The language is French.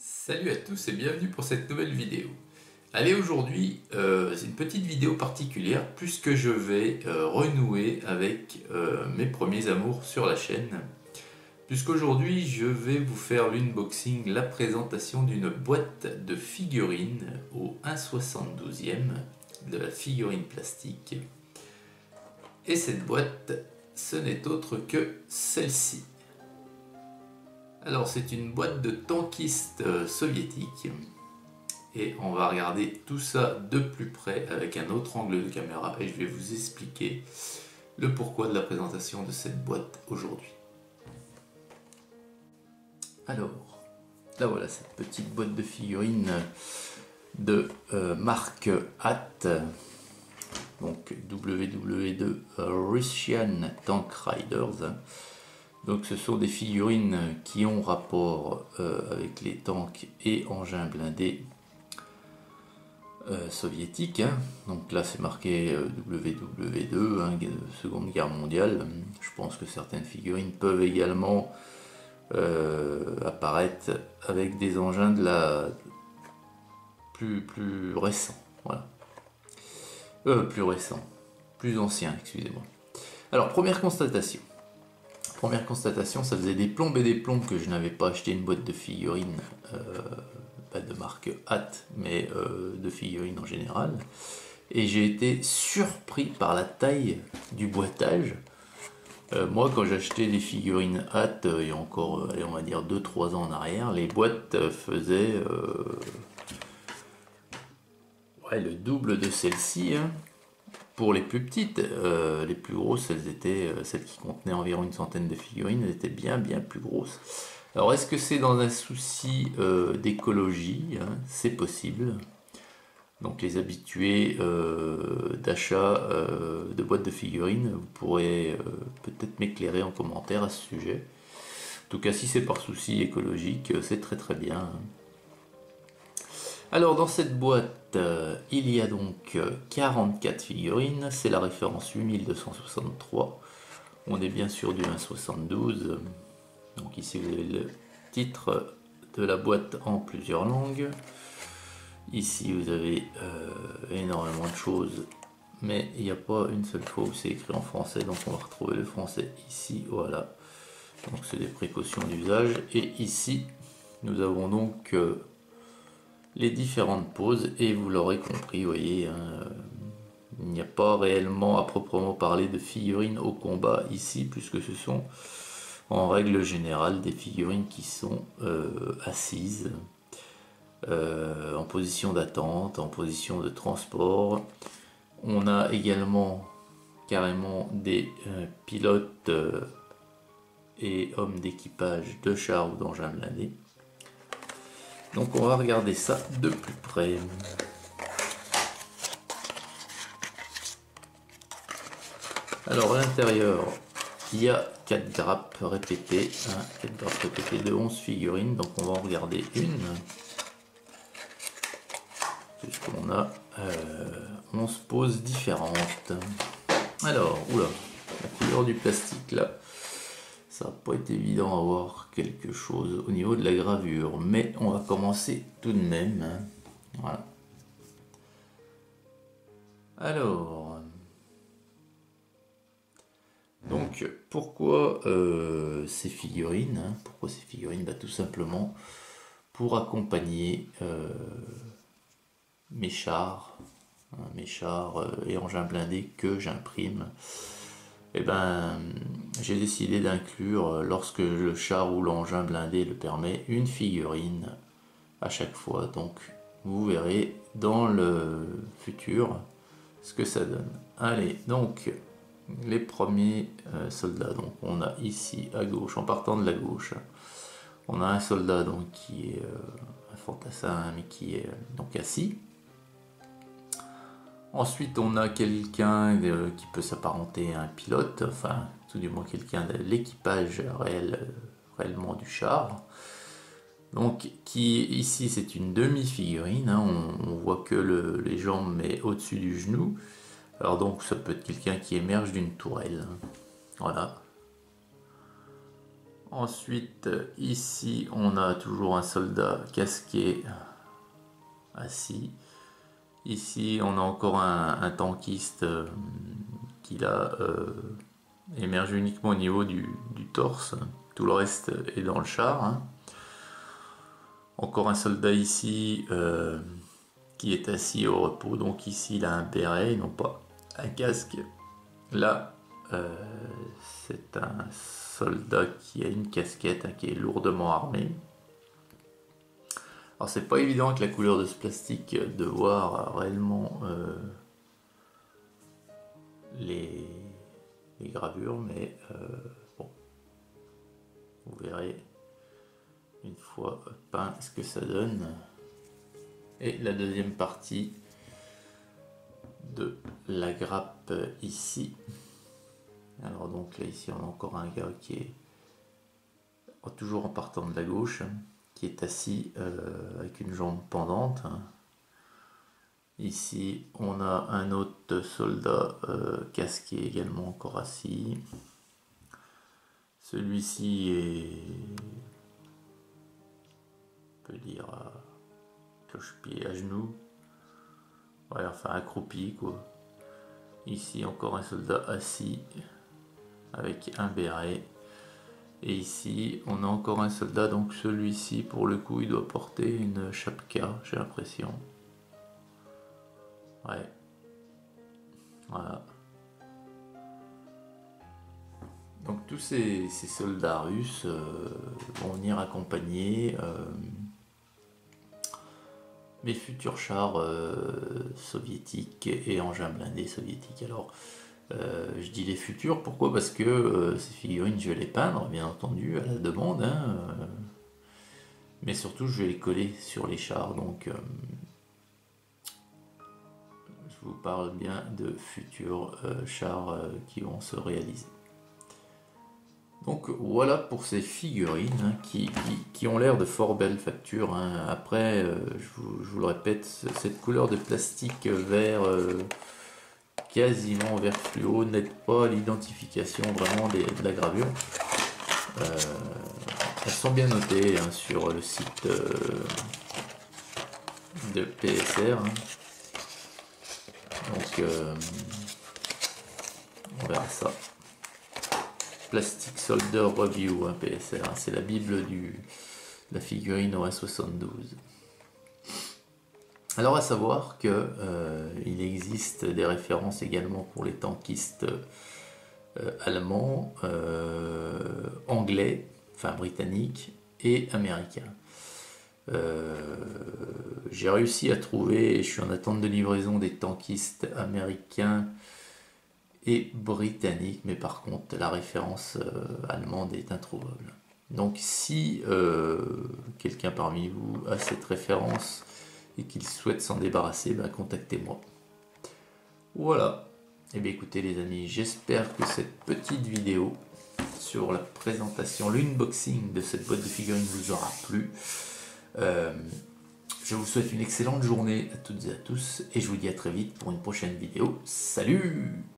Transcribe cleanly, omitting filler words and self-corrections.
Salut à tous et bienvenue pour cette nouvelle vidéo. Allez, aujourd'hui, c'est une petite vidéo particulière puisque je vais renouer avec mes premiers amours sur la chaîne. Puisqu'aujourd'hui, je vais vous faire l'unboxing, la présentation d'une boîte de figurines au 1/72e de la figurine plastique. Et cette boîte, ce n'est autre que celle-ci. Alors c'est une boîte de tankistes soviétiques et on va regarder tout ça de plus près avec un autre angle de caméra et je vais vous expliquer le pourquoi de la présentation de cette boîte aujourd'hui. Alors, là voilà cette petite boîte de figurines de marque HAT, donc WW2 Russian Tank Riders. Donc ce sont des figurines qui ont rapport avec les tanks et engins blindés soviétiques. Donc là c'est marqué WW2, Seconde Guerre mondiale. Je pense que certaines figurines peuvent également apparaître avec des engins de la plus récents. Voilà. Plus anciens, excusez-moi. Alors première constatation. Ça faisait des plombes et des plombes que je n'avais pas acheté une boîte de figurines, pas de marque HAT, mais de figurines en général. Et j'ai été surpris par la taille du boîtage. Moi, quand j'achetais des figurines HAT, il y a encore, on va dire 2-3 ans en arrière, les boîtes faisaient le double de celle-ci. Pour les plus petites, les plus grosses, celles qui contenaient environ une centaine de figurines, elles étaient bien plus grosses. Alors est-ce que c'est dans un souci d'écologie? C'est possible. Donc les habitués d'achat de boîtes de figurines, vous pourrez peut-être m'éclairer en commentaire à ce sujet. En tout cas, si c'est par souci écologique, c'est très bien. Alors dans cette boîte, il y a donc 44 figurines, c'est la référence 8263, on est bien sûr du 1/72, donc ici vous avez le titre de la boîte en plusieurs langues, ici vous avez énormément de choses, mais il n'y a pas une seule fois où c'est écrit en français, donc on va retrouver le français ici, voilà, donc c'est des précautions d'usage, et ici nous avons donc les différentes poses et vous l'aurez compris, vous voyez, il n'y a pas réellement à proprement parler de figurines au combat ici, puisque ce sont en règle générale des figurines qui sont assises, en position d'attente, en position de transport. On a également carrément des pilotes et hommes d'équipage de chars ou d'engins blindés. Donc on va regarder ça de plus près. Alors à l'intérieur, il y a 4 grappes répétées, 4 grappes répétées de 11 figurines, donc on va en regarder une. Puisqu'on a 11 poses différentes. Alors, oula, la couleur du plastique là. Ça va pas être évident à voir quelque chose au niveau de la gravure, mais on va commencer tout de même. Voilà. Alors, donc pourquoi ces figurines? Pourquoi ces figurines? Tout simplement pour accompagner mes chars et engins blindés que j'imprime. J'ai décidé d'inclure, lorsque le char ou l'engin blindé le permet, une figurine à chaque fois. Donc vous verrez dans le futur ce que ça donne. Allez, donc les premiers soldats. Donc on a ici à gauche, en partant de la gauche, on a un soldat donc qui est un fantassin, mais qui est donc assis. Ensuite, on a quelqu'un qui peut s'apparenter à un pilote, enfin, tout du moins quelqu'un de l'équipage réellement du char. Donc, ici, c'est une demi-figurine, on voit que les jambes mais au-dessus du genou. Alors donc, ça peut être quelqu'un qui émerge d'une tourelle. Voilà. Ensuite, ici, on a toujours un soldat casqué assis. Ici, on a encore un tankiste qui là émerge uniquement au niveau du torse. Tout le reste est dans le char. Hein. Encore un soldat ici qui est assis au repos. Donc ici, il a un béret, non pas un casque. Là, c'est un soldat qui a une casquette, hein, qui est lourdement armé. Alors c'est pas évident avec la couleur de ce plastique de voir réellement les gravures, mais bon, vous verrez une fois peint ce que ça donne. Et la deuxième partie de la grappe ici. Alors donc là ici on a encore un gars qui est toujours en partant de la gauche, qui est assis avec une jambe pendante. Ici on a un autre soldat casqué également encore assis. Celui-ci est, on peut dire, cloche-pied à genoux. Ouais, enfin accroupi quoi. Ici encore un soldat assis avec un béret. Et ici on a encore un soldat, donc celui-ci pour le coup il doit porter une chapka, j'ai l'impression. Ouais. Voilà. Donc tous ces soldats russes vont venir accompagner mes futurs chars soviétiques et engins blindés soviétiques. Alors je dis les futurs, pourquoi? Parce que ces figurines je vais les peindre bien entendu à la demande, hein, mais surtout je vais les coller sur les chars, donc je vous parle bien de futurs chars qui vont se réaliser. Donc voilà pour ces figurines hein, qui ont l'air de fort belle facture. Hein. Après, je vous le répète, cette couleur de plastique vert, quasiment vert fluo, n'aide pas à l'identification vraiment de la gravure. Elles sont bien notées hein, sur le site de PSR. Hein. Donc on verra ça. Plastic Solder Review, hein, PSR, hein, c'est la bible de la figurine OS72. Alors à savoir que il existe des références également pour les tankistes allemands, anglais, enfin britanniques et américains. J'ai réussi à trouver, et je suis en attente de livraison des tankistes américains et britannique, mais par contre la référence allemande est introuvable. Donc si quelqu'un parmi vous a cette référence et qu'il souhaite s'en débarrasser, ben, contactez-moi. Voilà. Et bien écoutez les amis, j'espère que cette petite vidéo sur la présentation, l'unboxing de cette boîte de figurines vous aura plu. Je vous souhaite une excellente journée à toutes et à tous et je vous dis à très vite pour une prochaine vidéo. Salut!